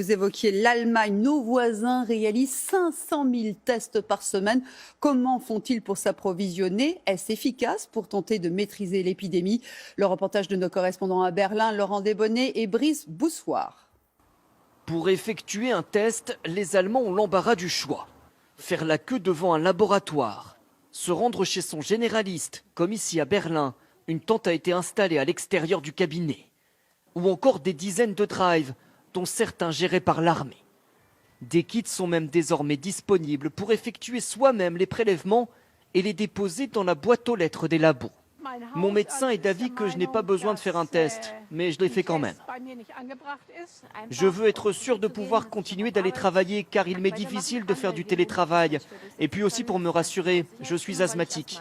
vous évoquiez l'Allemagne. Nos voisins réalisent 500 000 tests par semaine. Comment font-ils pour s'approvisionner? Est-ce efficace pour tenter de maîtriser l'épidémie? Le reportage de nos correspondants à Berlin, Laurent Desbonnets et Brice Boussoir. Pour effectuer un test, les Allemands ont l'embarras du choix. Faire la queue devant un laboratoire, se rendre chez son généraliste, comme ici à Berlin. Une tente a été installée à l'extérieur du cabinet. Ou encore des dizaines de drives, dont certains gérés par l'armée. Des kits sont même désormais disponibles pour effectuer soi-même les prélèvements et les déposer dans la boîte aux lettres des labos. Mon médecin est d'avis que je n'ai pas besoin de faire un test, mais je l'ai fait quand même. Je veux être sûr de pouvoir continuer d'aller travailler car il m'est difficile de faire du télétravail. Et puis aussi pour me rassurer, je suis asthmatique.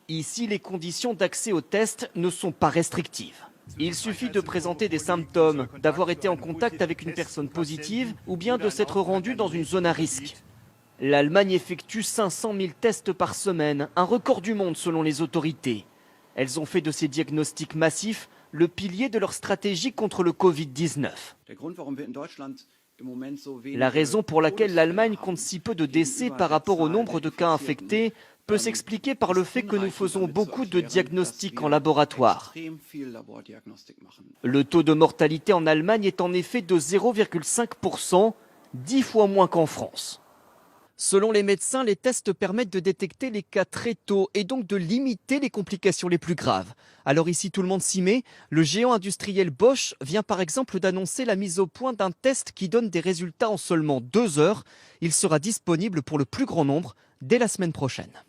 Ici, les conditions d'accès au test ne sont pas restrictives. Il suffit de présenter des symptômes, d'avoir été en contact avec une personne positive ou bien de s'être rendu dans une zone à risque. L'Allemagne effectue 500 000 tests par semaine, un record du monde selon les autorités. Elles ont fait de ces diagnostics massifs le pilier de leur stratégie contre le Covid-19. La raison pour laquelle l'Allemagne compte si peu de décès par rapport au nombre de cas infectés peut s'expliquer par le fait que nous faisons beaucoup de diagnostics en laboratoire. Le taux de mortalité en Allemagne est en effet de 0,5%, 10 fois moins qu'en France. Selon les médecins, les tests permettent de détecter les cas très tôt et donc de limiter les complications les plus graves. Alors ici, tout le monde s'y met. Le géant industriel Bosch vient par exemple d'annoncer la mise au point d'un test qui donne des résultats en seulement 2 heures. Il sera disponible pour le plus grand nombre dès la semaine prochaine.